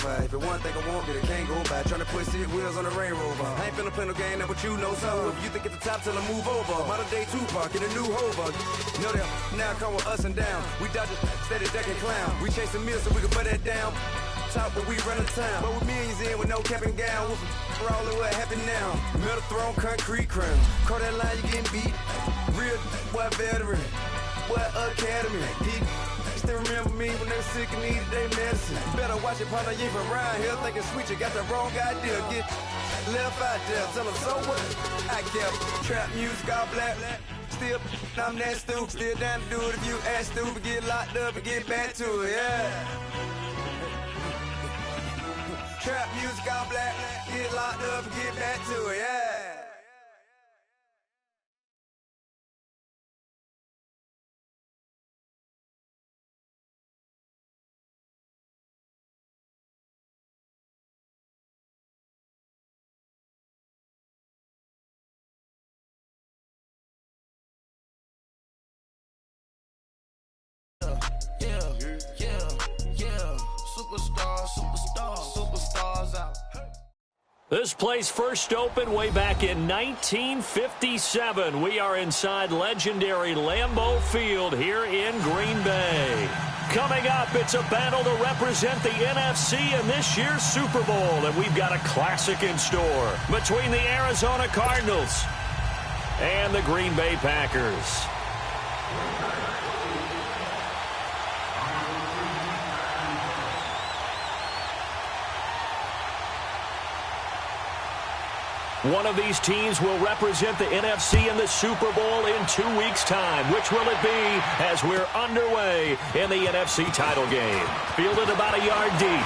by. If it one thing I want, then it can't go by. Trying to put 6 wheels on the Range Rover. I ain't finna play no game, that what you know. So if you think it's the top, tell them move over. Modern day Tupac in a new Hova. Know that now come with us and down. We dodge it, steady duck and clown. We chasing meals so we can put that down. Top, but we run the town. But with millions in with no cap and gown. We're all in what happened now. Metal throne, concrete crown. Call that line, you getting beat. Real boy veteran. Boy academy. Still remember me when they were sick and needed their medicine. Better watch it, partner, you ain't from around here thinking switch. You got the wrong idea. Get left out there. Tell them so what? I kept trap music all black. Still, I'm that stupid. Still down to do it if you ask stupid. Get locked up and get back to it, yeah. Trap music all black. Get locked up and get back to it, yeah. Superstars out. This place first opened way back in 1957. We are inside legendary Lambeau Field here in Green Bay. Coming up, it's a battle to represent the NFC in this year's Super Bowl, and we've got a classic in store between the Arizona Cardinals and the Green Bay Packers. One of these teams will represent the NFC in the Super Bowl in 2 weeks' time. Which will it be as we're underway in the NFC title game? Fielded about a yard deep.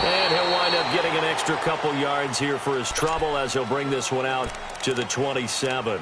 And he'll wind up getting an extra couple yards here for his trouble as he'll bring this one out to the 27.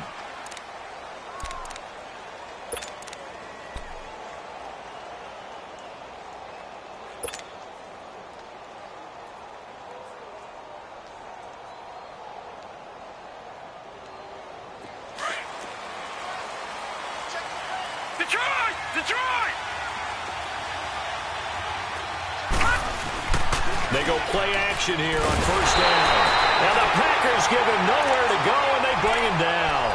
They go play action here on first down. And the Packers give him nowhere to go, and they bring him down.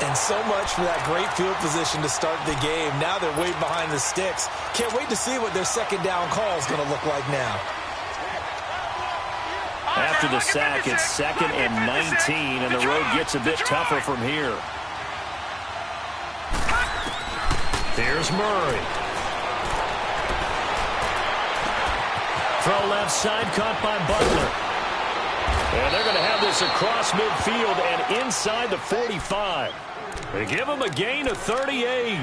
And so much for that great field position to start the game. Now they're way behind the sticks. Can't wait to see what their second down call is going to look like now. After the sack, it's 2nd and 19, and the road gets a bit tougher from here. Here's Murray. Throw left side, caught by Butler. And they're going to have this across midfield and inside the 45. They give him a gain of 38.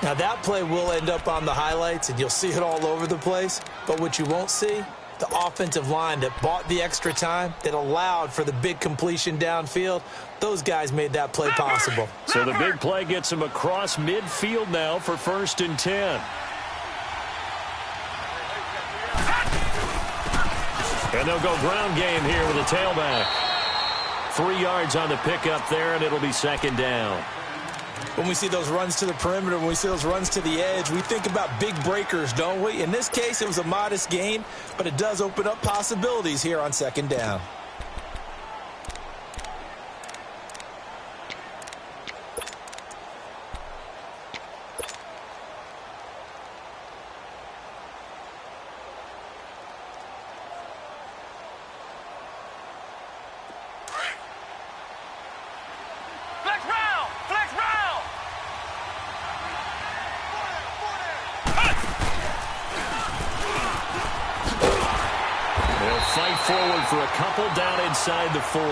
Now that play will end up on the highlights, and you'll see it all over the place. But what you won't see, the offensive line that bought the extra time, that allowed for the big completion downfield, those guys made that play possible. So the big play gets him across midfield now for 1st and 10. And they'll go ground game here with a tailback. 3 yards on the pickup there, and it'll be 2nd down. When we see those runs to the perimeter, when we see those runs to the edge, we think about big breakers, don't we? In this case, it was a modest gain, but it does open up possibilities here on 2nd down. Forward for a couple down inside the 40.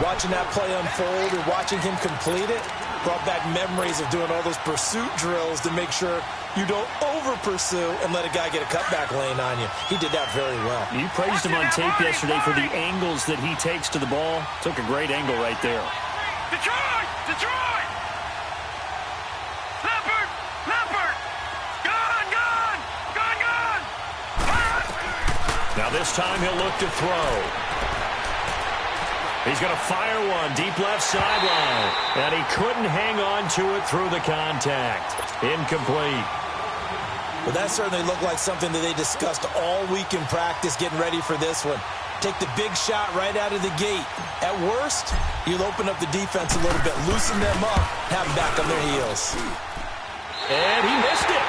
Watching that play unfold and watching him complete it brought back memories of doing all those pursuit drills to make sure you don't over-pursue and let a guy get a cutback lane on you. He did that very well. You praised him on tape yesterday for the angles that he takes to the ball. Took a great angle right there. Detroit! Detroit! Leopard! Leopard! Gone! Gone! Gone! Gone! Now this time he'll look to throw. He's going to fire one deep left sideline. And he couldn't hang on to it through the contact. Incomplete. Well, that certainly looked like something that they discussed all week in practice getting ready for this one. Take the big shot right out of the gate. At worst, you'll open up the defense a little bit, loosen them up, have them back on their heels. And he missed it.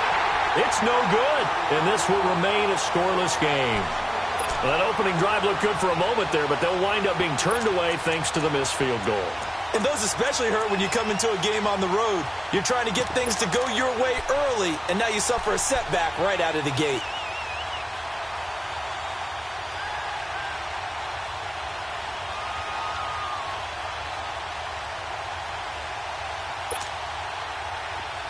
It's no good, and this will remain a scoreless game. Well, that opening drive looked good for a moment there, but they'll wind up being turned away thanks to the missed field goal. And those especially hurt when you come into a game on the road. You're trying to get things to go your way early, and now you suffer a setback right out of the gate.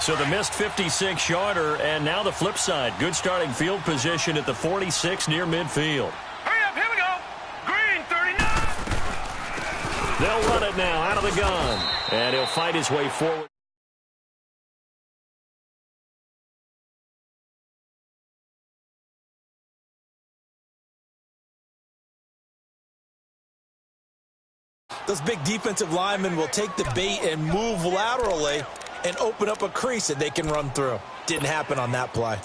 So the missed 56-yarder, and now the flip side. Good starting field position at the 46 near midfield. Hurry up, here we go. Green, 39. They'll run it now out of the gun, and he'll fight his way forward. Those big defensive linemen will take the bait and move laterally and open up a crease that they can run through. Didn't happen on that play.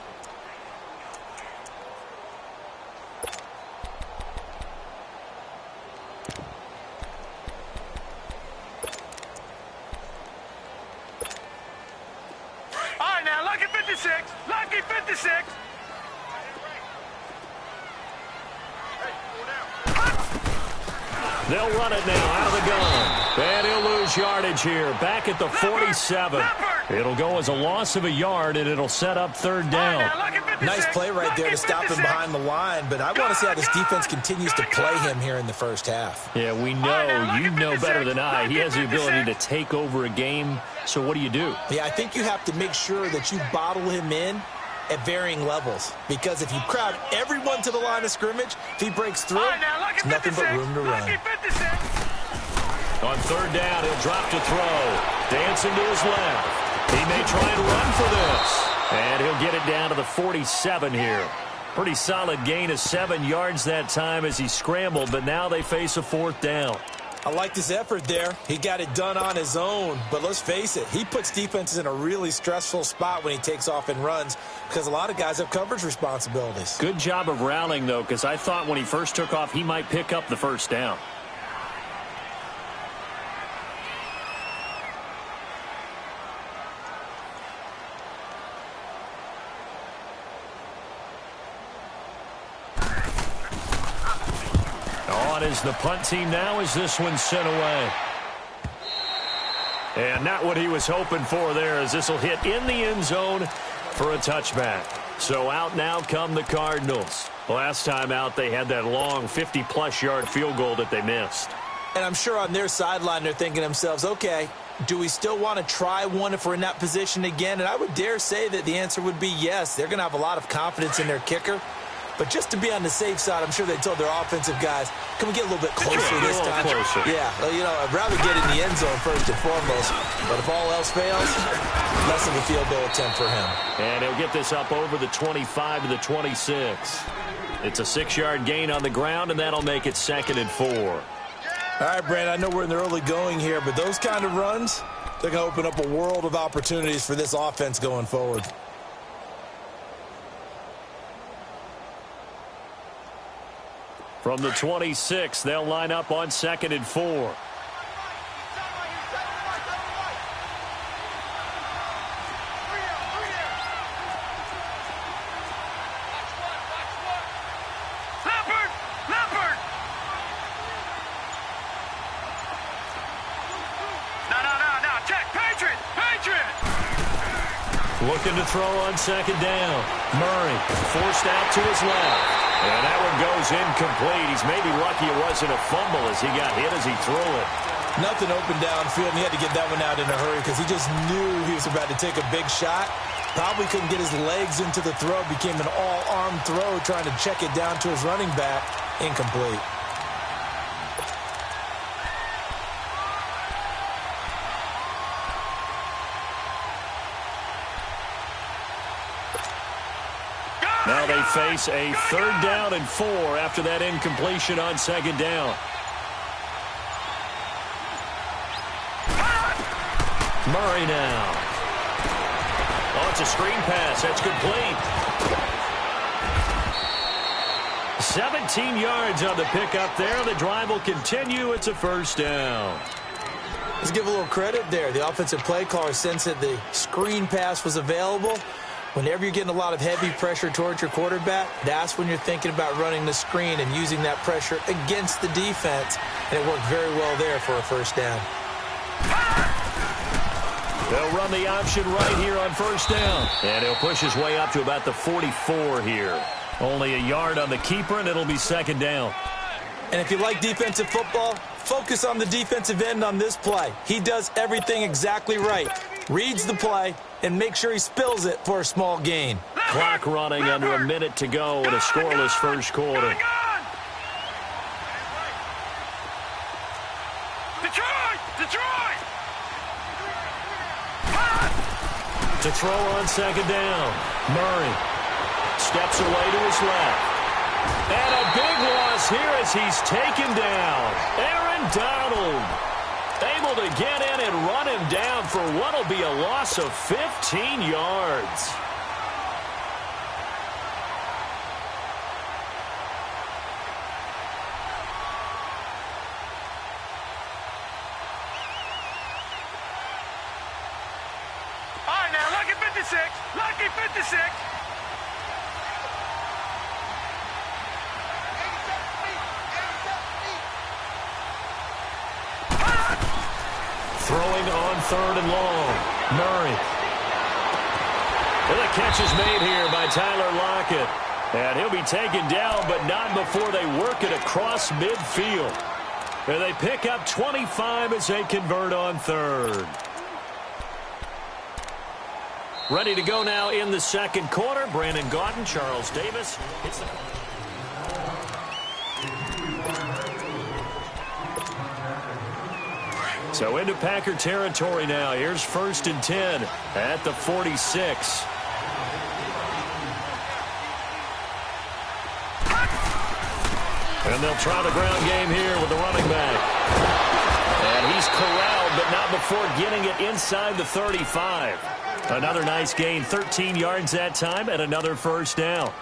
All right, now, lucky 56. Lucky 56. They'll run it now out of the gun. And he'll lose yardage here. Back at the 47. It'll go as a loss of a yard, and it'll set up third down. Nice play right there to stop him behind the line, but I want to see how this defense continues to play him here in the first half. Yeah, we know. You know better than I. He has the ability to take over a game. So what do you do? Yeah, I think you have to make sure that you bottle him in at varying levels, because if you crowd everyone to the line of scrimmage, if he breaks through, it's nothing but room to run. On third down, he'll drop to throw. Dancing to his left. He may try and run for this. And he'll get it down to the 47 here. Pretty solid gain of 7 yards that time as he scrambled, but now they face a fourth down. I liked his effort there. He got it done on his own. But let's face it, he puts defenses in a really stressful spot when he takes off and runs, because a lot of guys have coverage responsibilities. Good job of rallying, though, because I thought when he first took off, he might pick up the first down. On is the punt team now as this one's sent away. And not what he was hoping for there, as this will hit in the end zone for a touchback. So out now come the Cardinals. Last time out, they had that long 50-plus yard field goal that they missed. And I'm sure on their sideline they're thinking to themselves, okay, do we still want to try one if we're in that position again? And I would dare say that the answer would be yes. They're going to have a lot of confidence in their kicker. But just to be on the safe side, I'm sure they told their offensive guys, can we get a little bit closer this time? Closer. Yeah, well, you know, I'd rather get in the end zone first and foremost. But if all else fails, less of a field goal attempt for him. And he'll get this up over the 25 to the 26. It's a 6-yard gain on the ground, and that'll make it 2nd and 4. All right, Brandon, I know we're in the early going here, but those kind of runs, they're going to open up a world of opportunities for this offense going forward. From the 26, they'll line up on 2nd and 4. Looking to throw on 2nd down. Murray forced out to his left. And that one goes incomplete. He's maybe lucky it wasn't a fumble as he got hit as he threw it. Nothing open downfield, and he had to get that one out in a hurry because he just knew he was about to take a big shot. Probably couldn't get his legs into the throw. Became an all-arm throw, trying to check it down to his running back. Incomplete. Now they face a 3rd down and 4 after that incompletion on 2nd down. Murray now. Oh, it's a screen pass. That's complete. 17 yards on the pickup there. The drive will continue. It's a first down. Let's give a little credit there. The offensive play caller sensed that the screen pass was available. Whenever you're getting a lot of heavy pressure towards your quarterback, that's when you're thinking about running the screen and using that pressure against the defense. And it worked very well there for a first down. They'll run the option right here on first down. And he'll push his way up to about the 44 here. Only a yard on the keeper, and it'll be second down. And if you like defensive football, focus on the defensive end on this play. He does everything exactly right. Reads the play and make sure he spills it for a small gain. Clock running under a minute to go in a scoreless first quarter. Detroit! To throw on second down. Murray steps away to his left. And a big loss here as he's taken down. Aaron Donald able to get in and run him down for what will be a loss of 15 yards. All right, now, lucky 56. Lucky 56. Throwing on third and long. Murray. And the catch is made here by Tyler Lockett. And he'll be taken down, but not before they work it across midfield. And they pick up 25 as they convert on third. Ready to go now in the second quarter. Brandon Gaudin, Charles Davis. It's the... So into Packer territory now. Here's first and 10 at the 46. And they'll try the ground game here with the running back. And he's corralled, but not before getting it inside the 35. Another nice gain, 13 yards that time, and another first down.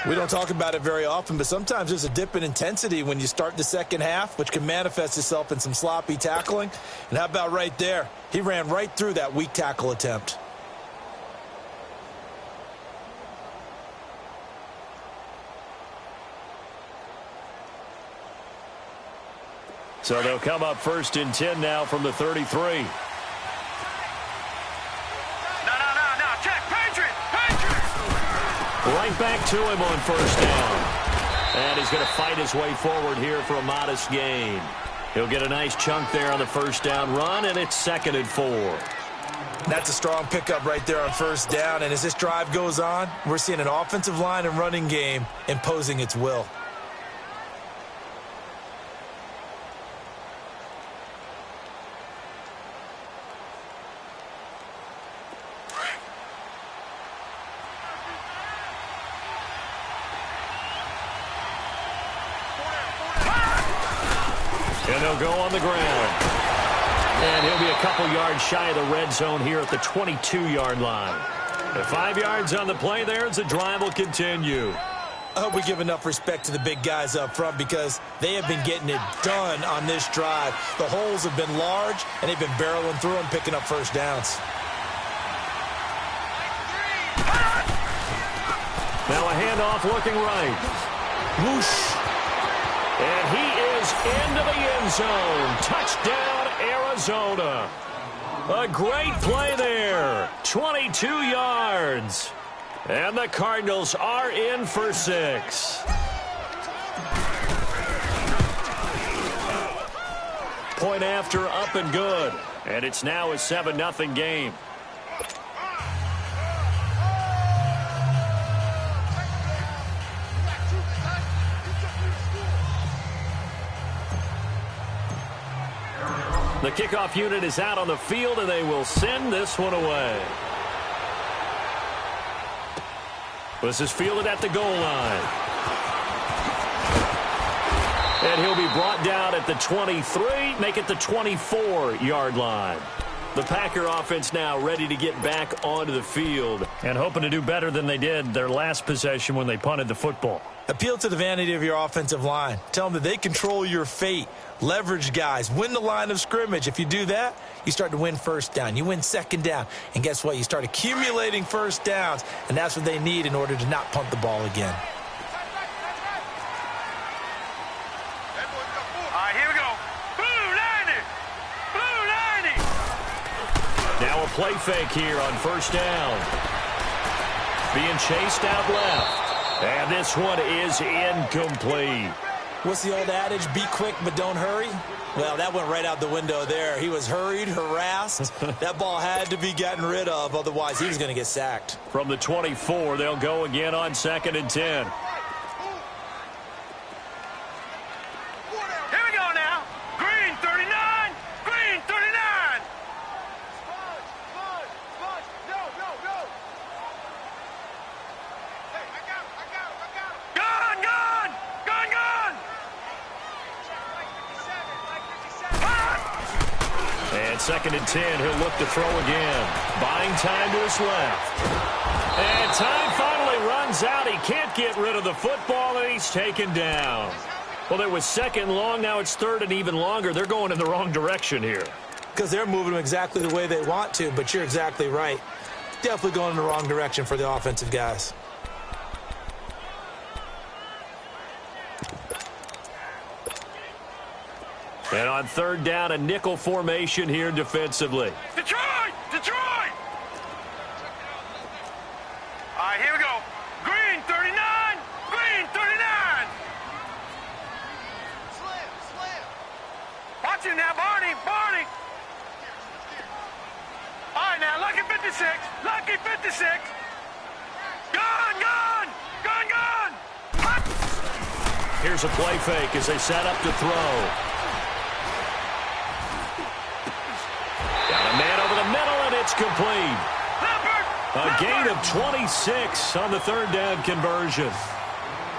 We don't talk about it very often, but sometimes there's a dip in intensity when you start the second half, which can manifest itself in some sloppy tackling. And how about right there? He ran right through that weak tackle attempt. So they'll come up first and 10 now from the 33. Right back to him on first down. And he's going to fight his way forward here for a modest gain. He'll get a nice chunk there on the first down run, and it's second and 4. That's a strong pickup right there on first down. And as this drive goes on, we're seeing an offensive line and running game imposing its will. And they'll go on the ground. And he'll be a couple yards shy of the red zone here at the 22-yard line. The 5 yards on the play there as the drive will continue. I hope we give enough respect to the big guys up front because they have been getting it done on this drive. The holes have been large, and they've been barreling through them, picking up first downs. Now a handoff looking right. Whoosh. And he is into the end zone. Touchdown, Arizona. A great play there. 22 yards. And the Cardinals are in for 6. Point after, up and good. And it's now a 7-0 game. The kickoff unit is out on the field, and they will send this one away. This is fielded at the goal line. And he'll be brought down at the 23, make it the 24-yard line. The Packer offense now ready to get back onto the field. And hoping to do better than they did their last possession when they punted the football. Appeal to the vanity of your offensive line. Tell them that they control your fate. Leverage guys. Win the line of scrimmage. If you do that, you start to win first down. You win second down. And guess what? You start accumulating first downs. And that's what they need in order to not punt the ball again. Now a play fake here on first down. Being chased out left. And this one is incomplete. What's the old adage? Be quick, but don't hurry? Well, that went right out the window there. He was hurried, harassed. That ball had to be gotten rid of. Otherwise, he was going to get sacked. From the 24, they'll go again on 2nd and 10. And 2nd and 10, he'll look to throw again. Buying time to his left. And time finally runs out. He can't get rid of the football, and he's taken down. Well, it was 2nd long. Now it's 3rd and even longer. They're going in the wrong direction here. Because they're moving them exactly the way they want to, but you're exactly right. Definitely going in the wrong direction for the offensive guys. And on 3rd down, a nickel formation here defensively. Detroit! Detroit! All right, here we go. Green 39! Green 39! Slam! Watch him now, Barney! Barney! All right, now, Lucky 56! Lucky 56! Gone! Here's a play fake as they set up to throw. Got a man over the middle, and it's complete. A gain of 26 on the 3rd down conversion.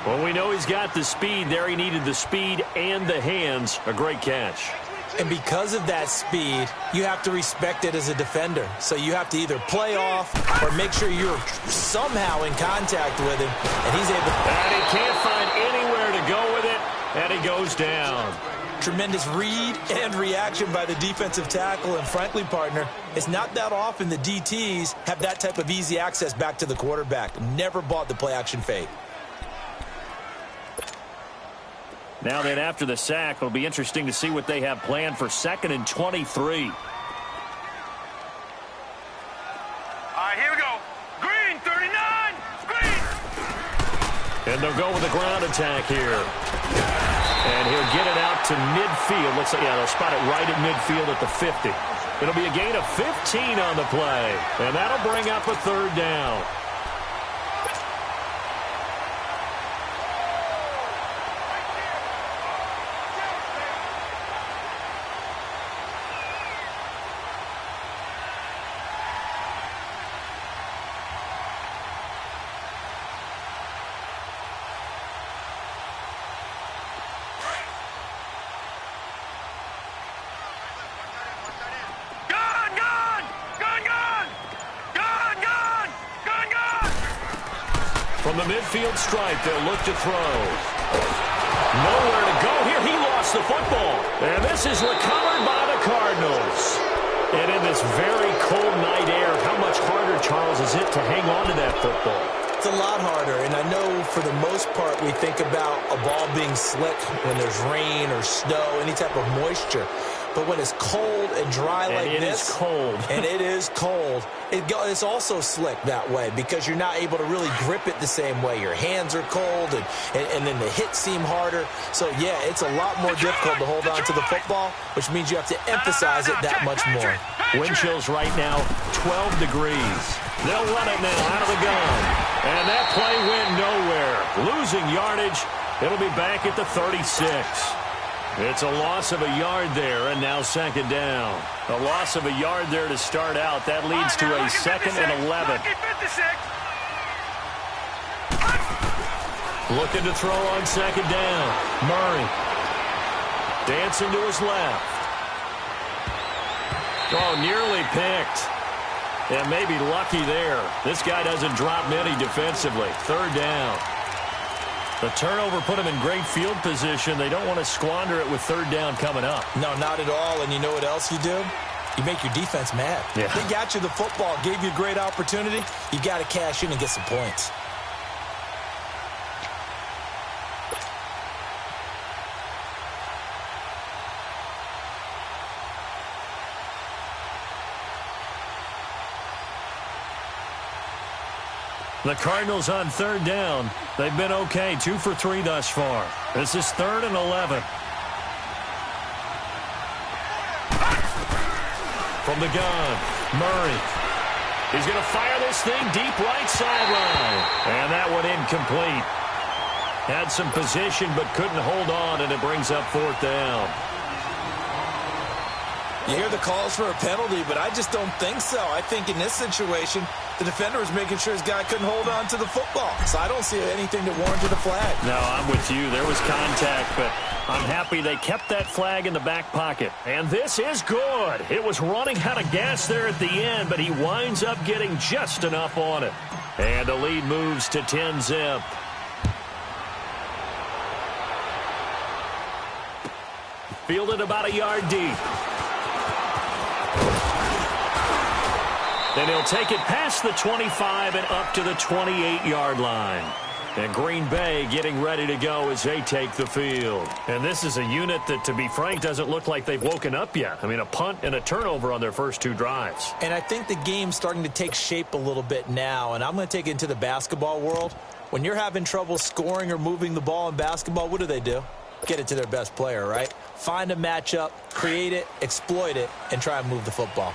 Well, we know he's got the speed there. He needed the speed and the hands. A great catch. And because of that speed, you have to respect it as a defender. So you have to either play off or make sure you're somehow in contact with him, and he's able to... And he can't find anywhere to go with it, and he goes down. Tremendous read and reaction by the defensive tackle, and frankly, partner, it's not that often the DTs have that type of easy access back to the quarterback. Never bought the play-action fake. Now then, after the sack, it'll be interesting to see what they have planned for 2nd and 23. All right, here we go. Green 39! Green! And they'll go with a ground attack here. And he'll get it out to midfield. Looks like, yeah, they'll spot it right at midfield at the 50. It'll be a gain of 15 on the play. And that'll bring up a 3rd down. From the midfield stripe, they'll look to throw. Nowhere to go here. He lost the football. And this is recovered by the Cardinals. And in this very cold night air, how much harder, Charles, is it to hang on to that football? It's a lot harder, and I know for the most part we think about a ball being slick when there's rain or snow, any type of moisture. But when it's cold and dry like this, and it is cold, and it is cold, it's also slick that way because you're not able to really grip it the same way. Your hands are cold, and then the hits seem harder. So, yeah, it's a lot more difficult to hold on to the football, which means you have to emphasize it that much more. Wind chills right now, 12 degrees. They'll run it now out of the gun. And that play went nowhere. Losing yardage. It'll be back at the 36. It's a loss of a yard there, and now 2nd down. A loss of a yard there to start out. That leads to a 2nd and 11. Looking to throw on 2nd down. Murray dancing to his left. Oh, nearly picked. And maybe lucky there. This guy doesn't drop many defensively. Third down. The turnover put him in great field position. They don't want to squander it with third down coming up. No, not at all. And you know what else you do? You make your defense mad. Yeah. They got you the football, gave you a great opportunity. You got to cash in and get some points. The Cardinals on third down. They've been okay, 2 for 3 thus far. This is 3rd and 11. From the gun, Murray. He's going to fire this thing deep right sideline. And that one incomplete. Had some position but couldn't hold on, and it brings up 4th down. You hear the calls for a penalty, but I just don't think so. I think in this situation, the defender was making sure his guy couldn't hold on to the football. So I don't see anything that warranted a flag. No, I'm with you. There was contact, but I'm happy they kept that flag in the back pocket. And this is good. It was running out of gas there at the end, but he winds up getting just enough on it. And the lead moves to 10-zip. Fielded about a yard deep. Then he'll take it past the 25 and up to the 28-yard line. And Green Bay getting ready to go as they take the field. And this is a unit that, to be frank, doesn't look like they've woken up yet. I mean, a punt and a turnover on their first 2 drives. And I think the game's starting to take shape a little bit now. And I'm going to take it into the basketball world. When you're having trouble scoring or moving the ball in basketball, what do? Get it to their best player, right? Find a matchup, create it, exploit it, and try and move the football.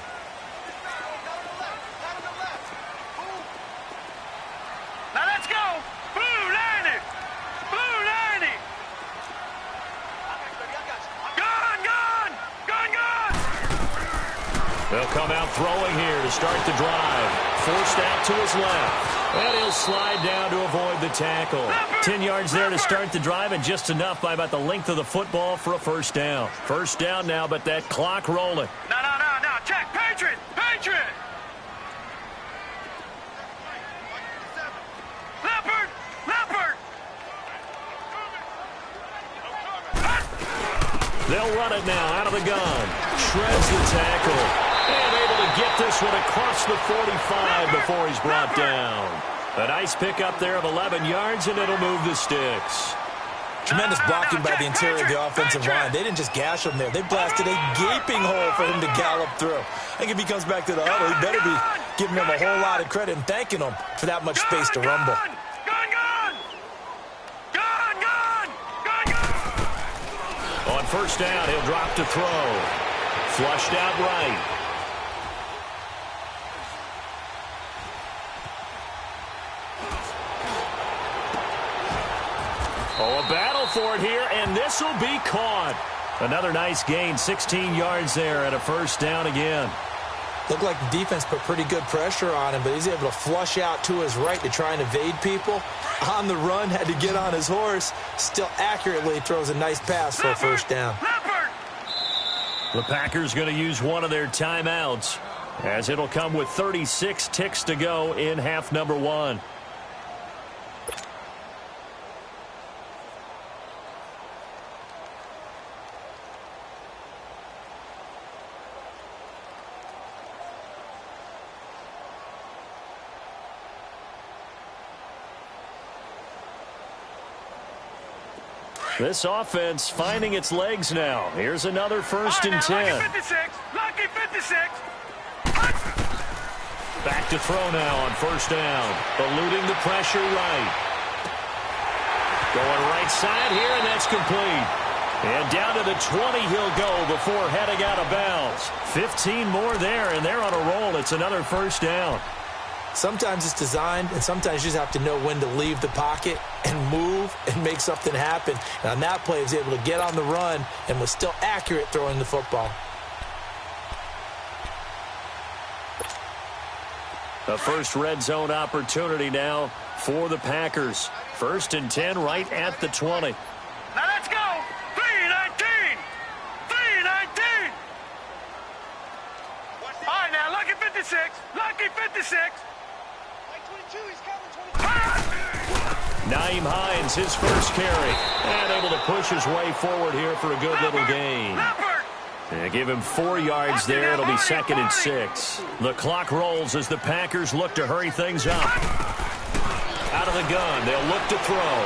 They'll come out throwing here to start the drive. Forced out to his left. And he'll slide down to avoid the tackle. 10 yards there to start the drive, and just enough by about the length of the football for a first down. First down now, but that clock rolling. No. Check. Patriot. Leopard. They'll run it now out of the gun. Shreds the tackle. And able to get this one across the 45 before he's brought down. A nice pickup there of 11 yards, and it'll move the sticks. Tremendous blocking by the interior of the offensive line. They didn't just gash him there. They blasted a gaping hole for him to gallop through. I think if he comes back to the huddle, he better be giving him a whole lot of credit and thanking him for that much space to rumble. On first down, he'll drop to throw. Flushed out right. Oh, a battle for it here, and this will be caught. Another nice gain, 16 yards there, and a first down again. Looked like the defense put pretty good pressure on him, but he's able to flush out to his right to try and evade people. On the run, had to get on his horse. Still accurately throws a nice pass for a first down. The Packers going to use one of their timeouts, as it'll come with 36 ticks to go in half number 1. This offense finding its legs now. Here's another first and 10. Lucky 56. Back to throw now on first down. Eluding the pressure right. Going right side here, and that's complete. And down to the 20 he'll go before heading out of bounds. 15 more there, and they're on a roll. It's another first down. Sometimes it's designed, and sometimes you just have to know when to leave the pocket and move and make something happen. And on that play, he was able to get on the run and was still accurate throwing the football. A first red zone opportunity now for the Packers. First and 10 right at the 20. Now let's go. 3-19. 56. Naeem Hines, his first carry, and able to push his way forward here for a good little gain. And give him 4 yards there. It'll be 2nd and 6. The clock rolls as the Packers look to hurry things up. Out of the gun, they'll look to throw.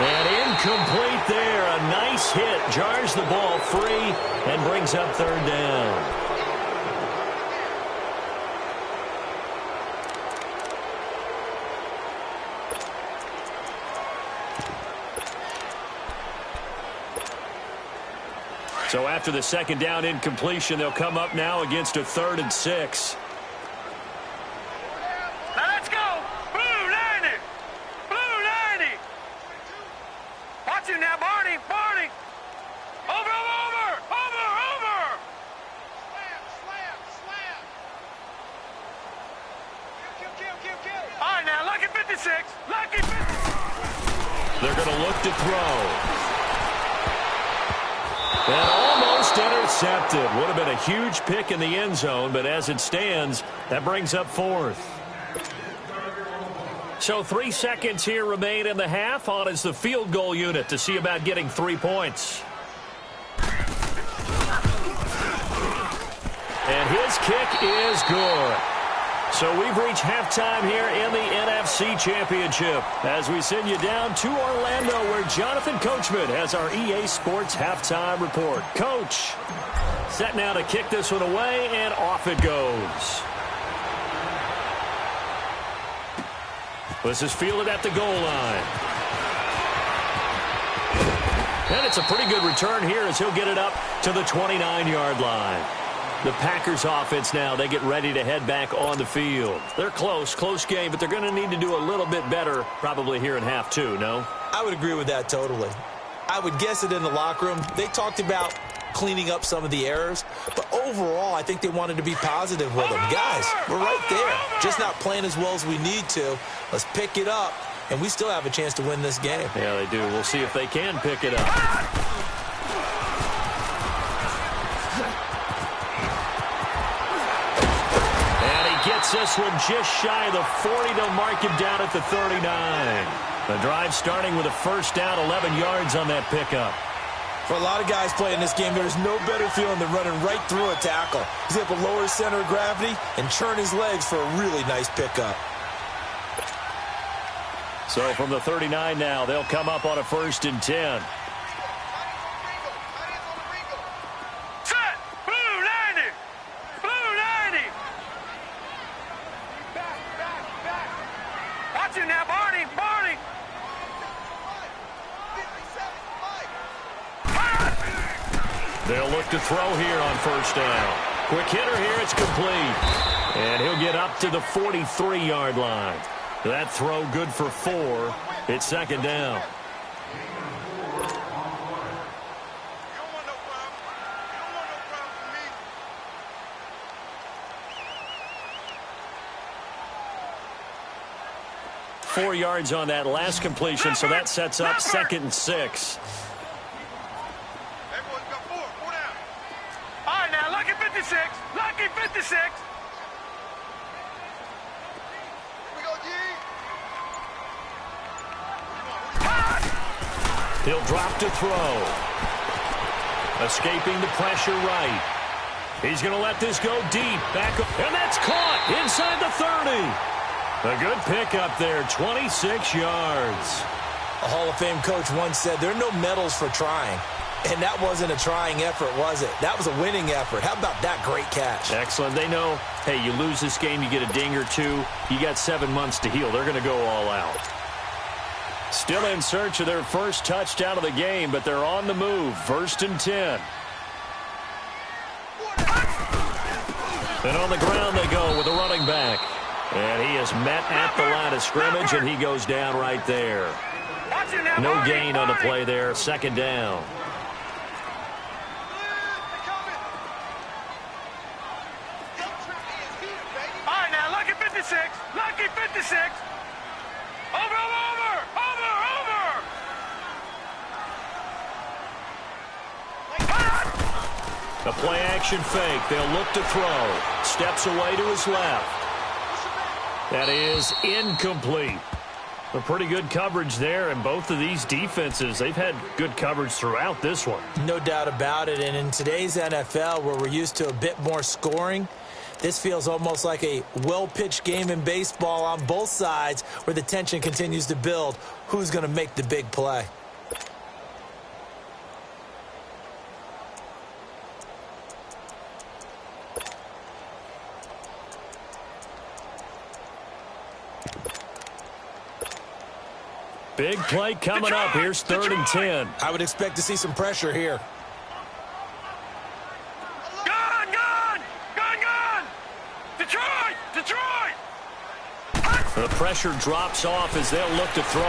And incomplete there. A nice hit. Jars the ball free and brings up 3rd down. So after the 2nd down incompletion, they'll come up now against a 3rd and 6. Now let's go. Blue 90. Blue 90. Watch it now, Barney. Barney. Over. Slam. Kill. All right, now, lucky 56. Lucky 56. They're going to look to throw. And almost intercepted. Would have been a huge pick in the end zone, but as it stands, that brings up 4th. So 3 seconds here remain in the half. On is the field goal unit to see about getting 3 points. And his kick is good. So we've reached halftime here in the NFC Championship as we send you down to Orlando where Jonathan Coachman has our EA Sports halftime report. Coach, set now to kick this one away, and off it goes. This is fielded at the goal line. And it's a pretty good return here as he'll get it up to the 29-yard line. The Packers offense now, they get ready to head back on the field. They're close game, but they're going to need to do a little bit better probably here in half 2, no? I would agree with that totally. I would guess it in the locker room. They talked about cleaning up some of the errors, but overall, I think they wanted to be positive with them. Guys, we're right there, just not playing as well as we need to. Let's pick it up, and we still have a chance to win this game. Yeah, they do. We'll see if they can pick it up. Gets this one just shy of the 40. They'll mark him down at the 39. The drive starting with a first down, 11 yards on that pickup. For a lot of guys playing this game, there's no better feeling than running right through a tackle. He's able to lower his center of gravity and churn his legs for a really nice pickup. So from the 39 now, they'll come up on a 1st and 10. They'll look to throw here on 1st down. Quick hitter here, it's complete. And he'll get up to the 43-yard line. That throw good for 4. It's 2nd down. Four yards on that last completion, so that sets up 2nd and 6. All right, now, lucky 56. Lucky 56. Here we go, G. He'll drop to throw. Escaping the pressure right. He's going to let this go deep. Back up, and that's caught inside the 30. A good pickup there, 26 yards. A Hall of Fame coach once said there are no medals for trying. And that wasn't a trying effort, was it? That was a winning effort. How about that great catch? Excellent. They know, hey, you lose this game, you get a ding or two. You got 7 months to heal. They're going to go all out. Still in search of their first touchdown of the game, but they're on the move. 1st and 10. And on the ground they go with a running back. And he is met at the line of scrimmage, and he goes down right there. No gain on the play there. 2nd down. All right, now, lucky 56. Lucky 56. Over. A play-action fake. They'll look to throw. Steps away to his left. That is incomplete. A pretty good coverage there, and both of these defenses, they've had good coverage throughout this one. No doubt about it, and in today's NFL, where we're used to a bit more scoring, this feels almost like a well-pitched game in baseball on both sides where the tension continues to build. Who's going to make the big play? Big play coming up. Here's 3rd and 10. I would expect to see some pressure here. The pressure drops off as they'll look to throw.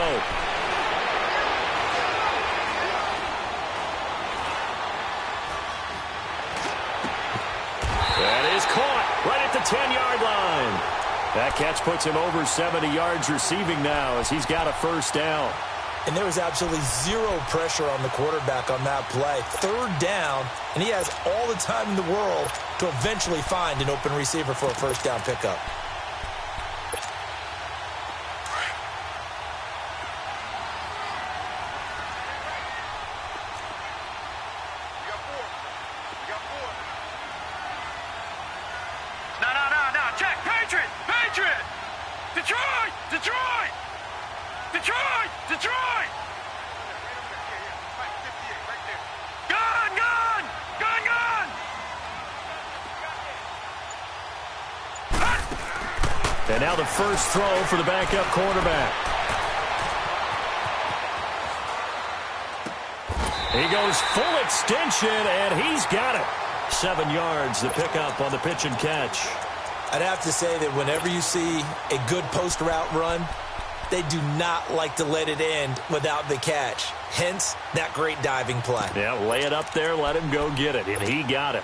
That is caught right at the 10-yard line. That catch puts him over 70 yards receiving now as he's got a first down. And there was absolutely zero pressure on the quarterback on that play. 3rd down, and he has all the time in the world to eventually find an open receiver for a first down pickup. And now the first throw for the backup quarterback. He goes full extension, and he's got it. 7 yards, the pickup on the pitch and catch. I'd have to say that whenever you see a good post route run, they do not like to let it end without the catch. Hence, that great diving play. Yeah, lay it up there, let him go get it, and he got it.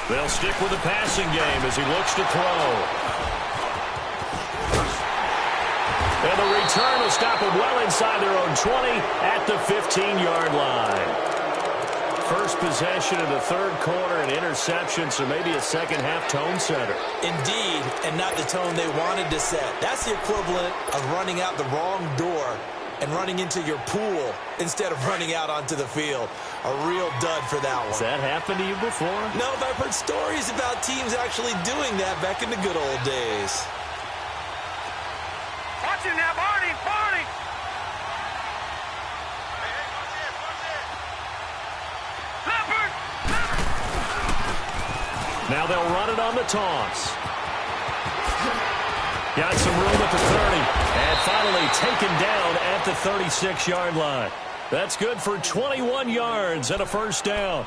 They'll stick with the passing game as he looks to throw. And the return will stop him well inside their own 20 at the 15-yard line. First possession of the 3rd quarter, an interception, so maybe a second-half tone setter. Indeed, and not the tone they wanted to set. That's the equivalent of running out the wrong door and running into your pool instead of running out onto the field. A real dud for that one. Has that happened to you before? No, but I've heard stories about teams actually doing that back in the good old days. Watch him now, Barney! Barney! Leopard! Now they'll run it on the toss. Got some room at the 30. And finally taken down at the 36-yard line. That's good for 21 yards and a first down.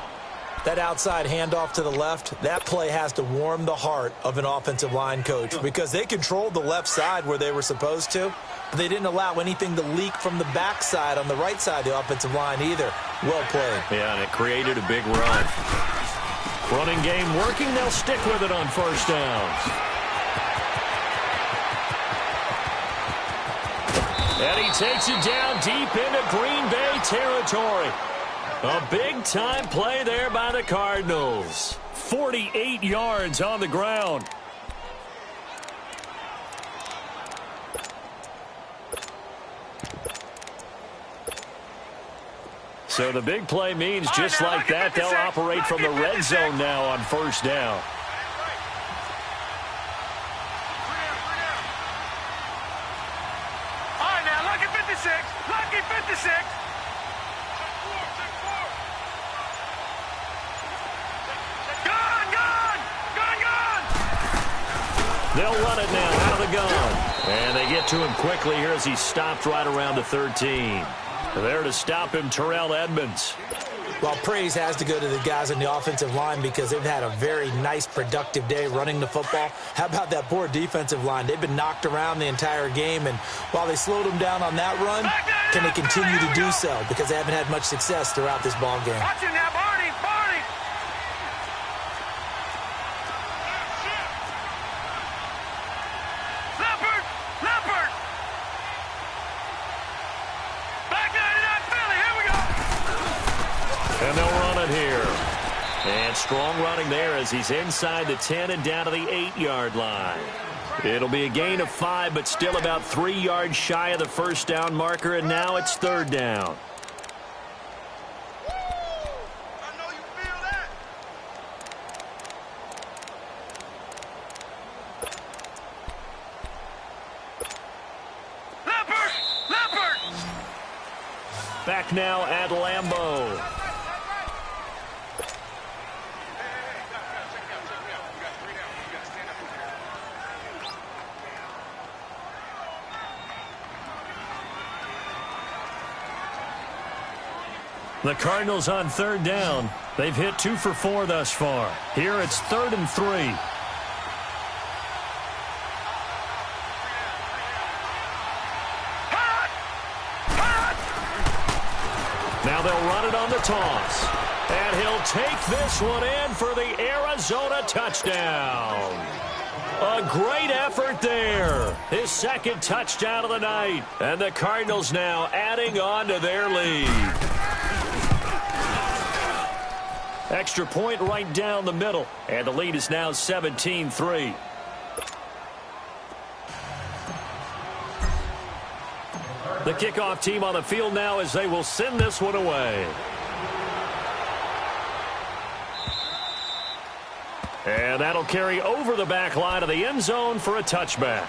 That outside handoff to the left, that play has to warm the heart of an offensive line coach because they controlled the left side where they were supposed to, but they didn't allow anything to leak from the backside on the right side of the offensive line either. Well played. Yeah, and it created a big run. Running game working. They'll stick with it on first downs. And he takes it down deep into Green Bay territory. A big-time play there by the Cardinals. 48 yards on the ground. So the big play means just like that, they'll operate from the red zone now on first down. All right, now, lucky 56. Lucky 56. Gun, gun! Gun, gun! They'll run it now out of the gun. And they get to him quickly here as he stopped right around the 13. There to stop him, Terrell Edmonds. Well, praise has to go to the guys on the offensive line because they've had a very nice, productive day running the football. How about that poor defensive line? They've been knocked around the entire game, and while they slowed them down on that run, can they continue to do so? Because they haven't had much success throughout this ball game. Watch him now, Barney! Barney! Leopard! Leopard! Back 99 Philly, here we go! And they'll run it here. And strong running there as he's inside the 10 and down to the 8-yard line. It'll be a gain of 5, but still about 3 yards shy of the first down marker, and now it's 3rd down. I know you feel that. Leopard! Leopard! Back now at Lambeau. The Cardinals on 3rd down. They've hit 2 for 4 thus far. Here it's 3rd and 3. Now they'll run it on the toss. And he'll take this one in for the Arizona touchdown. A great effort there. His 2nd touchdown of the night. And the Cardinals now adding on to their lead. Extra point right down the middle. And the lead is now 17-3. The kickoff team on the field now as they will send this one away. And that'll carry over the back line of the end zone for a touchback.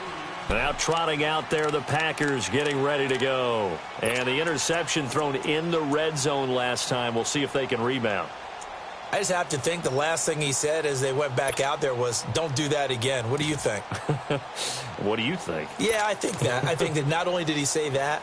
Now trotting out there, the Packers getting ready to go. And the interception thrown in the red zone last time. We'll see if they can rebound. I just have to think the last thing he said as they went back out there was, don't do that again. What do you think? What do you think? Yeah, I think that. I think that not only did he say that,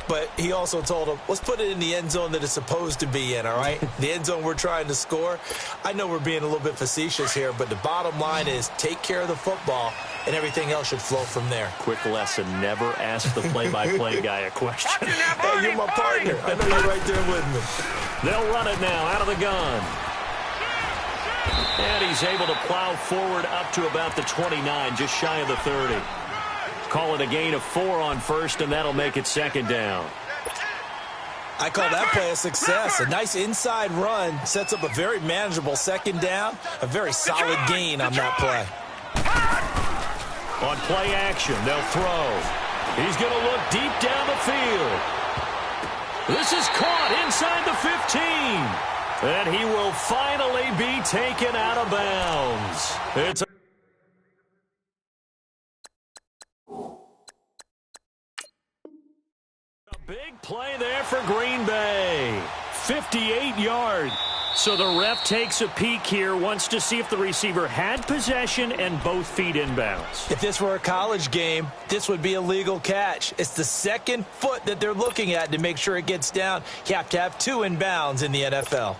but he also told him, let's put it in the end zone that it's supposed to be in, all right? The end zone we're trying to score. I know we're being a little bit facetious here, but the bottom line is take care of the football, and everything else should flow from there. Quick lesson, never ask the play-by-play guy a question. Hey, you're my partner. I know you're right there with me. They'll run it now out of the gun. And he's able to plow forward up to about the 29, just shy of the 30. Call it a gain of 4 on first, and that'll make it 2nd down. I call that play a success. A nice inside run sets up a very manageable 2nd down, a very solid gain on that play. On play action, they'll throw. He's going to look deep down the field. This is caught inside the 15. And he will finally be taken out of bounds. It's a big play there for Green Bay. 58 yards. So the ref takes a peek here, wants to see if the receiver had possession and both feet inbounds. If this were a college game, this would be a legal catch. It's the 2nd foot that they're looking at to make sure it gets down. You have to have 2 inbounds in the NFL.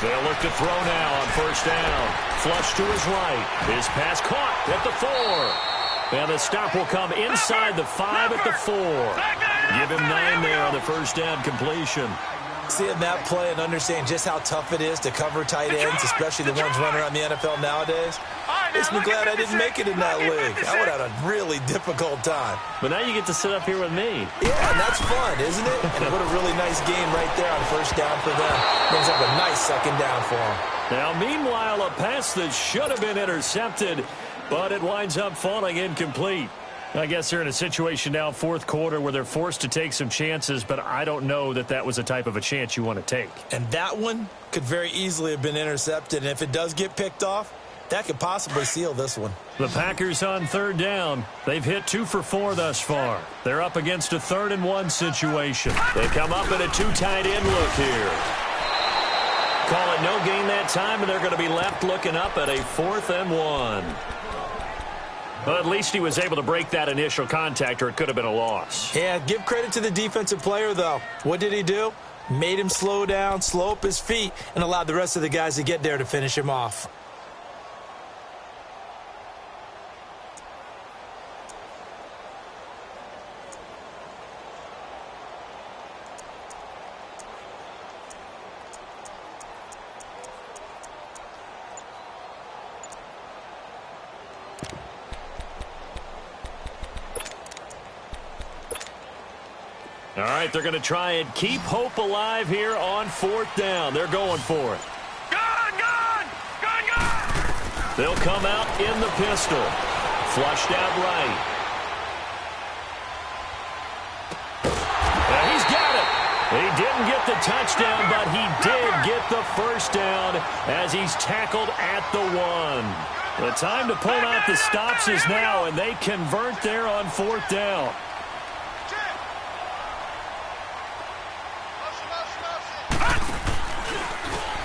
They'll look to throw now on first down. Flush to his right. His pass caught at the 4. And the stop will come inside the 5 at the 4. Give him 9 there on the first down completion. Seeing that play and understand just how tough it is to cover tight ends, especially the ones running around the NFL nowadays, makes me glad I didn't make it in that league. I would have had a really difficult time. But now you get to sit up here with me. Yeah, and that's fun, isn't it? And what a really nice game right there on first down for them. Brings up a nice 2nd down for them. Now, meanwhile, a pass that should have been intercepted, but it winds up falling incomplete. I guess they're in a situation now, 4th quarter, where they're forced to take some chances, but I don't know that that was the type of a chance you want to take. And that one could very easily have been intercepted. And if it does get picked off, that could possibly seal this one. The Packers on 3rd down. They've hit 2 for 4 thus far. They're up against a 3rd and 1 situation. They come up in a 2 tight end look here. Call it no gain that time, and they're going to be left looking up at a 4th and 1. Well, at least he was able to break that initial contact, or it could have been a loss. Yeah, give credit to the defensive player, though. What did he do? Made him slow down, slow up his feet, and allowed the rest of the guys to get there to finish him off. All right, they're going to try and keep hope alive here on 4th down. They're going for it. Gun! They'll come out in the pistol. Flushed out right. And he's got it. He didn't get the touchdown, but he did get the first down as he's tackled at the 1. The time to pull out the stops is now, and they convert there on 4th down.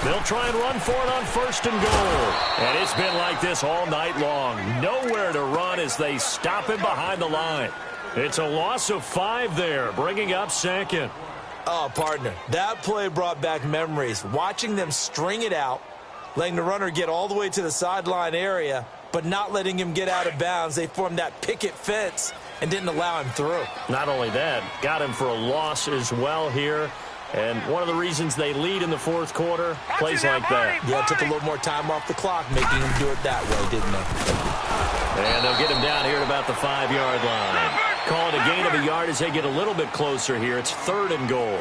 They'll try and run for it on 1st and goal. And it's been like this all night long. Nowhere to run as they stop him behind the line. It's a loss of 5 there, bringing up 2nd. Oh, partner, that play brought back memories. Watching them string it out, letting the runner get all the way to the sideline area, but not letting him get out of bounds. They formed that picket fence and didn't allow him through. Not only that, got him for a loss as well here. And one of the reasons they lead in the 4th quarter, plays like that. Yeah, it took a little more time off the clock, making him do it that way, didn't they? And they'll get him down here at about the 5-yard line. Call it a gain of a yard as they get a little bit closer here. It's 3rd and goal.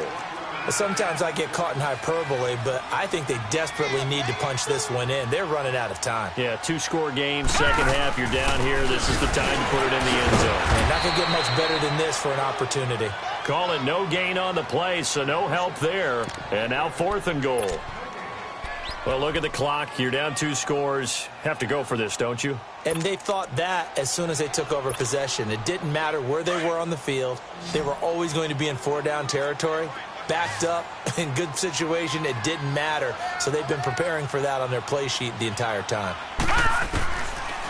Sometimes I get caught in hyperbole, but I think they desperately need to punch this one in. They're running out of time. Yeah, 2-score game, second half. You're down here. This is the time to put it in the end zone. And not going to get much better than this for an opportunity. Call it no gain on the play, so no help there. And now 4th and goal. Well, look at the clock. You're down 2 scores. Have to go for this, don't you? And they thought that as soon as they took over possession. It didn't matter where they were on the field. They were always going to be in 4-down territory. Backed up, in good situation, it didn't matter. So they've been preparing for that on their play sheet the entire time.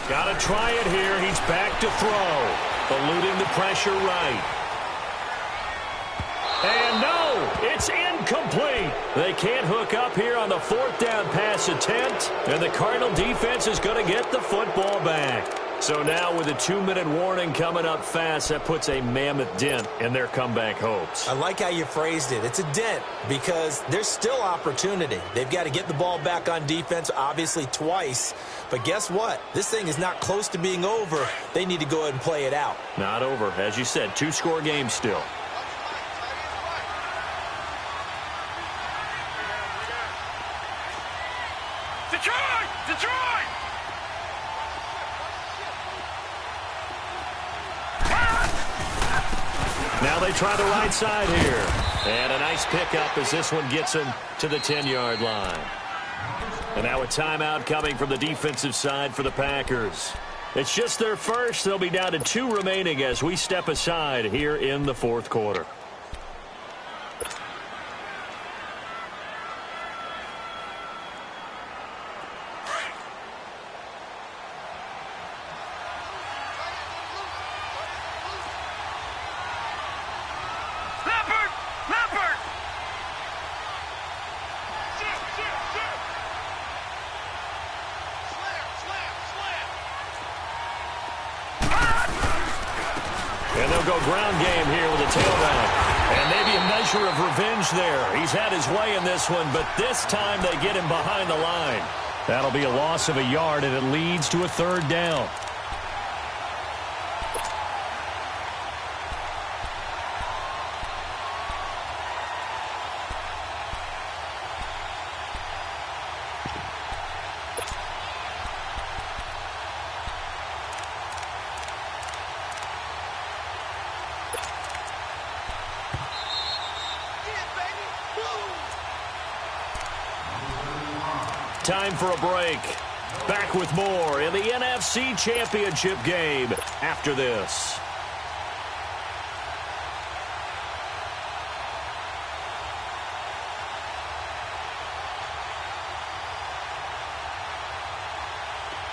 Got to try it here. He's back to throw. Eluding the pressure right. And no, it's incomplete. They can't hook up here on the 4th down pass attempt. And the Cardinal defense is going to get the football back. So now with a 2-minute warning coming up fast, that puts a mammoth dent in their comeback hopes. I like how you phrased it. It's a dent because there's still opportunity. They've got to get the ball back on defense, obviously twice. But guess what? This thing is not close to being over. They need to go ahead and play it out. Not over. As you said, 2-score game still. Detroit! Now they try the right side here. And a nice pickup as this one gets him to the 10-yard line. And now a timeout coming from the defensive side for the Packers. It's just their first. They'll be down to 2 remaining as we step aside here in the 4th quarter. And they'll go ground game here with a tailback. And maybe a measure of revenge there. He's had his way in this one, but this time they get him behind the line. That'll be a loss of a yard, and it leads to a 3rd down. Time for a break. Back with more in the NFC Championship game after this.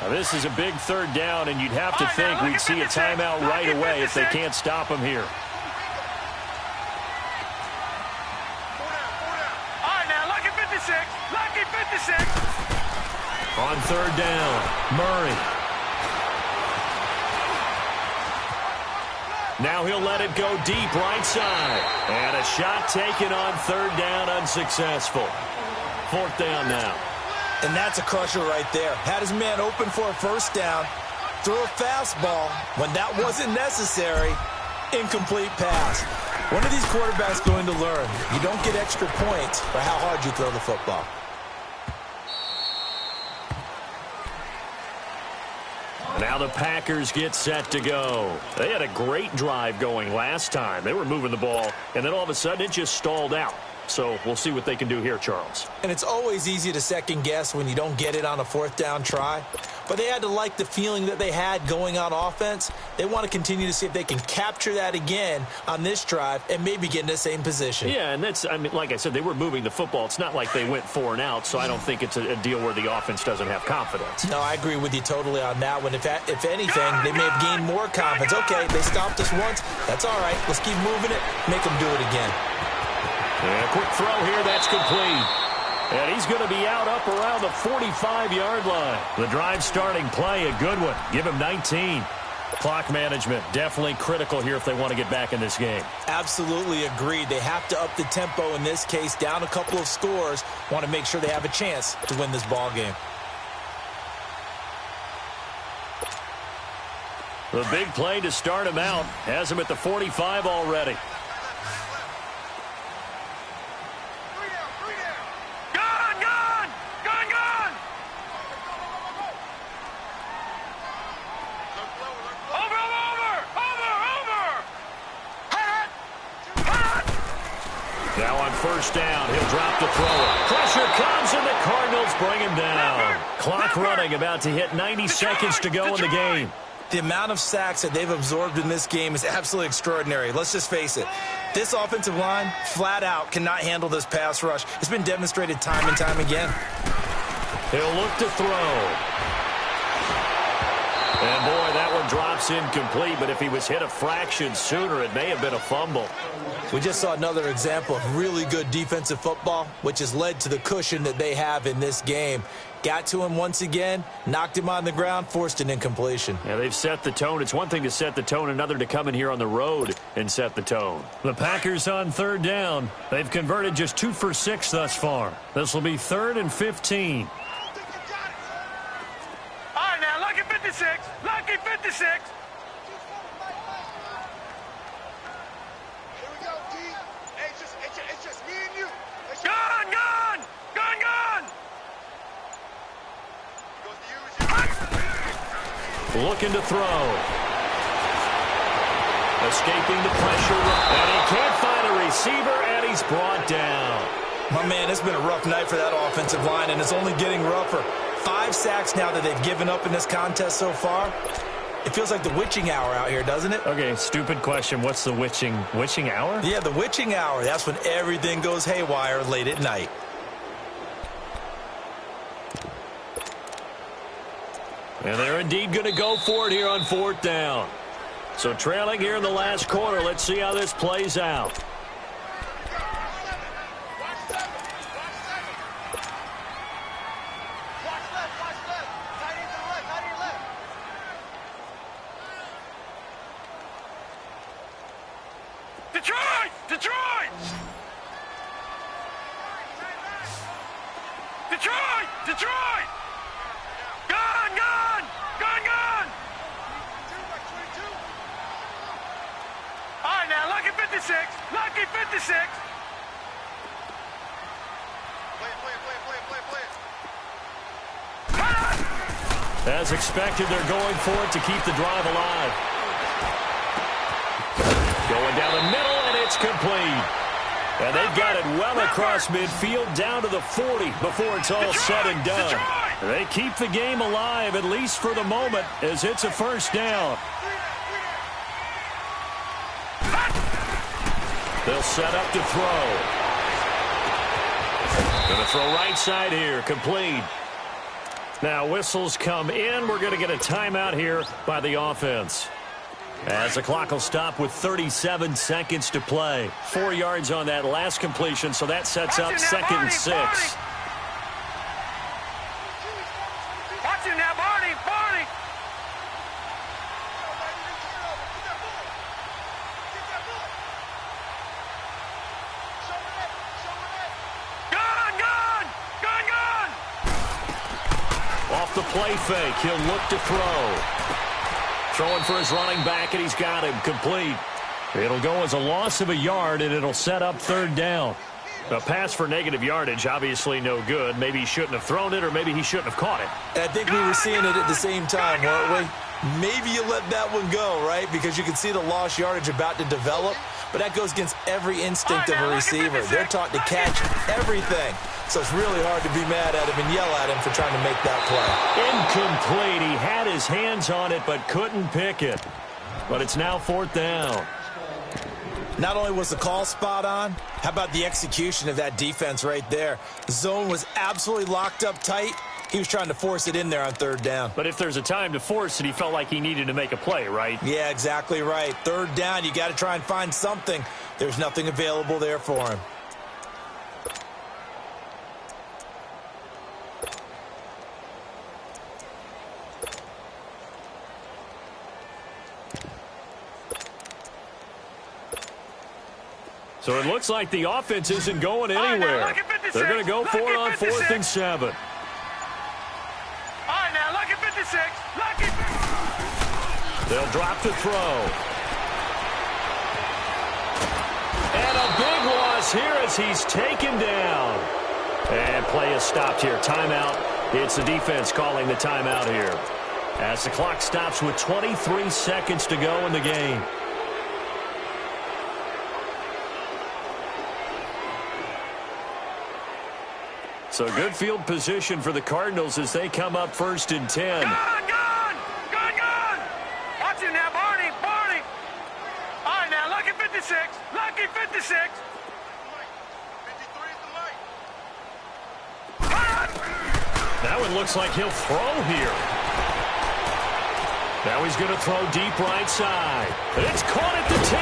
Now this is a big 3rd down, and you'd have to think we'd see a timeout right away if they can't stop him here. On third down, Murray. Now he'll let it go deep right side. And a shot taken on third down, unsuccessful. Fourth down now. And that's a crusher right there. Had his man open for a first down. Threw a fastball when that wasn't necessary. Incomplete pass. When are these quarterbacks going to learn? You don't get extra points for how hard you throw the football. Now the Packers get set to go. They had a great drive going last time. They were moving the ball, and then all of a sudden it just stalled out. So we'll see what they can do here, Charles. And it's always easy to second guess when you don't get it on a fourth down try. But they had to like the feeling that they had going on offense. They want to continue to see if they can capture that again on this drive and maybe get in the same position. Yeah, and that's, I mean, like I said, they were moving the football. It's not like they went 4 and out, so I don't think it's a deal where the offense doesn't have confidence. No, I agree with you totally on that one. If anything, they may have gained more confidence. Okay, they stopped us once. That's all right. Let's keep moving it. Make them do it again. And a quick throw here. That's complete. And he's going to be out up around the 45-yard line. The drive starting play, a good one. Give him 19. Clock management, definitely critical here if they want to get back in this game. Absolutely agreed. They have to up the tempo in this case, down a couple of scores. Want to make sure they have a chance to win this ball game. The big play to start him out has him at the 45 already. Now on first down, he'll drop the throw. Pressure comes, and the Cardinals bring him down. Clock running, about to hit 90 seconds to go in the game. The amount of sacks that they've absorbed in this game is absolutely extraordinary. Let's just face it. This offensive line, flat out, cannot handle this pass rush. It's been demonstrated time and time again. He'll look to throw. And, boy, that one drops incomplete, but if he was hit a fraction sooner, it may have been a fumble. We just saw another example of really good defensive football, which has led to the cushion that they have in this game. Got to him once again, knocked him on the ground, forced an incompletion. Yeah, they've set the tone. It's one thing to set the tone, another to come in here on the road and set the tone. The Packers on third down. They've converted just 2 for 6 thus far. This will be 3rd and 15. All right, now, lucky 56. Lucky 56. Looking to throw. Escaping the pressure. And he can't find a receiver, and he's brought down. My man, it's been a rough night for that offensive line, and it's only getting rougher. 5 sacks now that they've given up in this contest so far. It feels like the witching hour out here, doesn't it? Okay, stupid question. What's the witching hour? Yeah, the witching hour. That's when everything goes haywire late at night. And they're indeed going to go for it here on 4th down. So trailing here in the last quarter. Let's see how this plays out. Detroit! Detroit! Detroit! Detroit! Gun! Gun! Gun! Gun! All right, now, lucky 56. Lucky 56. As expected, they're going for it to keep the drive alive. Going down the middle, and it's complete. And they've got it well across midfield down to the 40 before it's all said and done. They keep the game alive, at least for the moment, as it's a first down. They'll set up to throw. Going to throw right side here, complete. Now whistles come in. We're going to get a timeout here by the offense. As the clock will stop with 37 seconds to play. 4 yards on that last completion, so that sets up 2nd and 6. the play fake. He'll look to throw. Throwing for his running back, and he's got him complete. It'll go as a loss of a yard, and it'll set up third down. A pass for negative yardage, obviously no good. Maybe he shouldn't have thrown it, or maybe he shouldn't have caught it. I think we were seeing it at the same time, weren't we? Maybe you let that one go, right? Because you can see the lost yardage about to develop. But that goes against every instinct of a receiver. They're taught to catch everything. So it's really hard to be mad at him and yell at him for trying to make that play. Incomplete. He had his hands on it but couldn't pick it. But it's now fourth down. Not only was the call spot on, how about the execution of that defense right there? The zone was absolutely locked up tight. He was trying to force it in there on third down. But if there's a time to force it, he felt like he needed to make a play, right? Yeah, exactly right. Third down, you got to try and find something. There's nothing available there for him. So it looks like the offense isn't going anywhere. They're going to go for it on 4th and 7. All right, now, lucky 56. Lucky 56. They'll drop to throw. And a big loss here as he's taken down. And play is stopped here. Timeout. It's the defense calling the timeout here. As the clock stops with 23 seconds to go in the game. So good field position for the Cardinals as they come up 1st and 10. Gone! Watch it now, Barney! All right, now, lucky 56. Lucky 56. 53 is the light. That one looks like he'll throw here. Now he's going to throw deep right side. It's caught at the 10.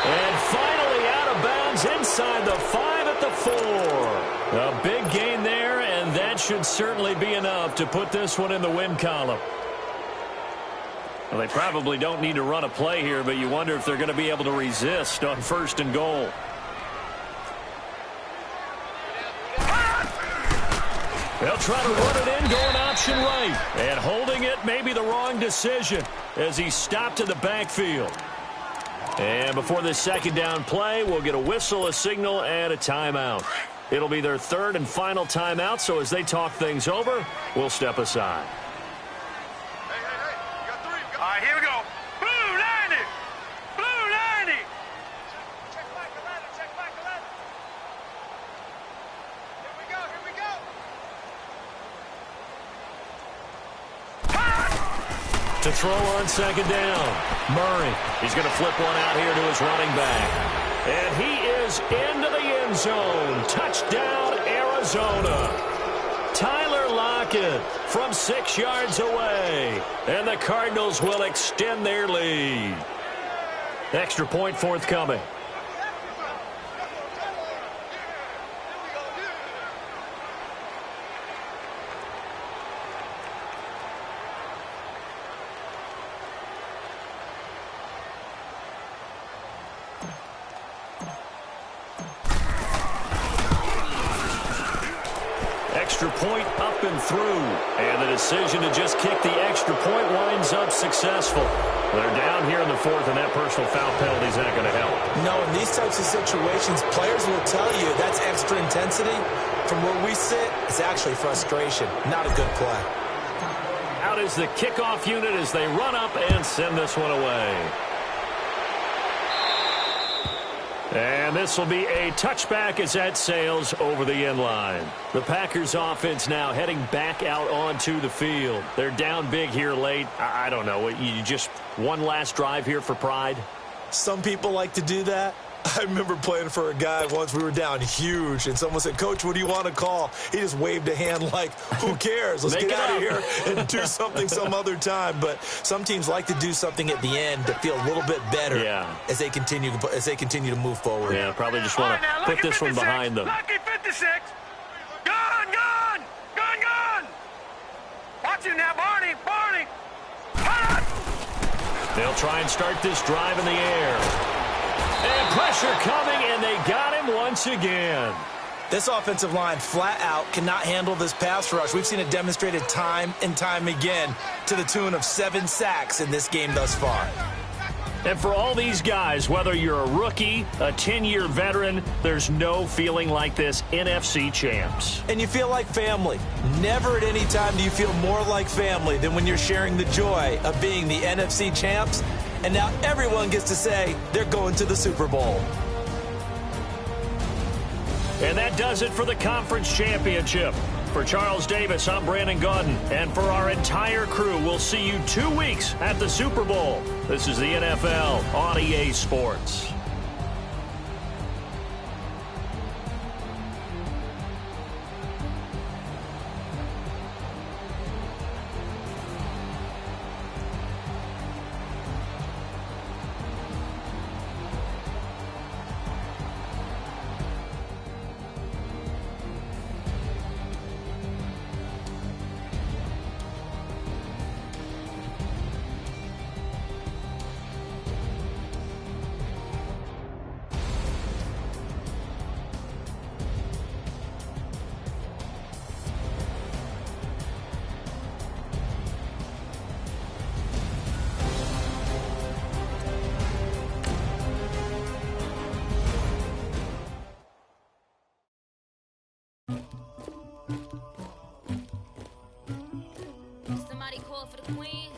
And finally out of bounds inside the 5 at the 4. A big gain there, and that should certainly be enough to put this one in the win column. Well, they probably don't need to run a play here, but you wonder if they're going to be able to resist on 1st and goal. They'll try to run it in, going option right. And holding it may be the wrong decision as he stopped in the backfield. And before this second down play, we'll get a whistle, a signal, and a timeout. It'll be their 3rd and final timeout, so as they talk things over, we'll step aside. Hey, you got 3. All right, here we go. Blue 90. Blue 90. Check back the ladder. Here we go. To throw on 2nd down. Murray. He's going to flip one out here to his running back. And he is into the end zone. Touchdown, Arizona. Tyler Lockett from 6 yards away. And the Cardinals will extend their lead. Extra point forthcoming. Point up and through. And the decision to just kick the extra point winds up successful. They're down here in the 4th, and that personal foul penalty is not going to help. No, in these types of situations, players will tell you that's extra intensity. From where we sit, it's actually frustration. Not a good play. Out is the kickoff unit as they run up and send this one away. And this will be a touchback as that sails over the end line. The Packers offense now heading back out onto the field. They're down big here late. I don't know. You just one last drive here for pride? Some people like to do that. I remember playing for a guy once. We were down huge, and someone said, "Coach, what do you want to call?" He just waved a hand like, who cares? Let's get out of here and do something some other time. But some teams like to do something at the end to feel a little bit better as they continue to move forward. Yeah, probably just want to put this one behind them. Lucky 56. Gone. Watch it now, Barney. They'll try and start this drive in the air. And pressure coming, and they got him once again. This offensive line flat out cannot handle this pass rush. We've seen it demonstrated time and time again to the tune of 7 sacks in this game thus far. And for all these guys, whether you're a rookie, a 10-year veteran, there's no feeling like this NFC champs. And you feel like family. Never at any time do you feel more like family than when you're sharing the joy of being the NFC champs. And now everyone gets to say they're going to the Super Bowl. And that does it for the conference championship. For Charles Davis, I'm Brandon Gaudin. And for our entire crew, we'll see you 2 weeks at the Super Bowl. This is the NFL on EA Sports. Somebody call for the queen.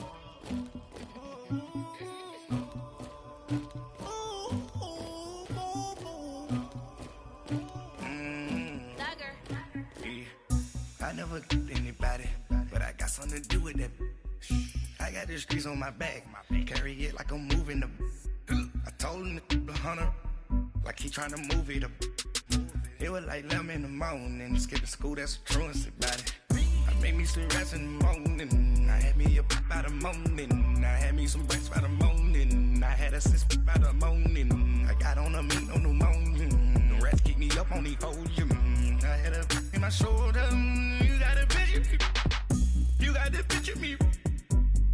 I never killed anybody, but I got something to do with that. I got the streets on my back, carry it like I'm moving the. I told him to the hunter, like he trying to move it up. It was like 11 in the morning, skipping school, that's a truancy about it. I made me some rats in the morning, I had me a pop by the morning, I had me some breaks by the morning, I had a sis by the morning, I got on a meat on the morning, the rats keep me up on the podium, I had a in my shoulder, you got a picture me, you got the picture me,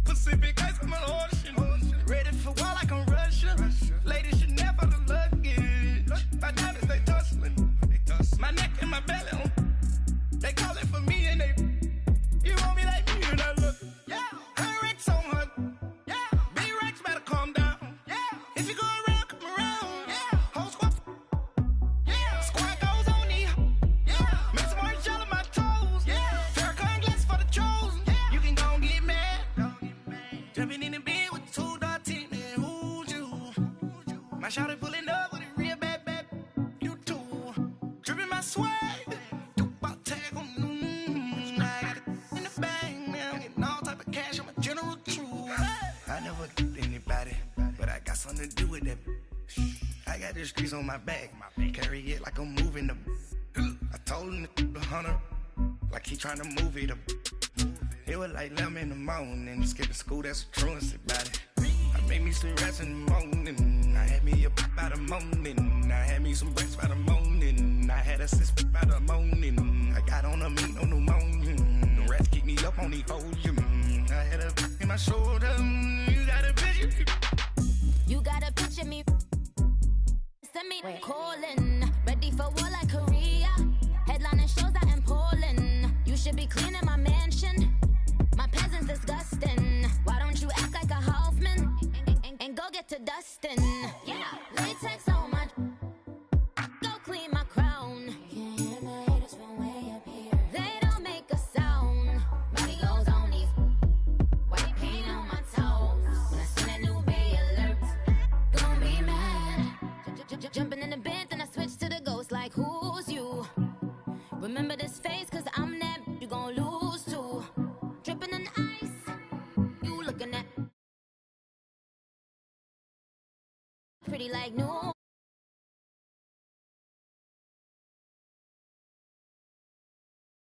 Pacific ice on my ocean, ready for war like I'm Russia, ladies should never the luggage, my diamonds they tussling, my neck and my belly on, they call it for me and they, you want me like me and I look, yeah, her Rex on her, yeah, B-Rex better calm down, yeah, if you go around, come around, yeah, whole squad, yeah, squad goes on me, yeah, make some orange gel on my toes, yeah, Farrakhan glass for the chosen, yeah, you can go and get mad, jumping in the bed with 2 dark teeth, man, who's you, my shawty pulling up with a real bad, you too, dripping my swag, something to do with that. I got the streets on my back, carry it like I'm moving the. I told him to the hunter, like he trying to move it up. It was like 11 in the morning, skipping school, that's a truancy about it. I made me some rats in the morning, I had me a pop by the morning, I had me some breaks by the morning, I had a sis by the morning, I got on a meat on the morning, the rats keep me up on the podium, I had a in my shoulder, you got a picture. You gotta picture me. Send me calling. Ready for war like Korea. Headlining shows out in Poland. You should be cleaning my mansion. My peasants disgusting. Why don't you act like a Hoffman and go get to dustin'? Yeah, latex on my. Go clean my crown. You can hear my haters from way up here. They don't make a sound. Body goes on these. White paint on my toes. When I send a new Bay alert. Don't be mad. Jumping in the bed, then I switch to the ghost like who's you? Remember this face, cause I'm that you gon' lose too. Dripping in ice, you looking at pretty like new.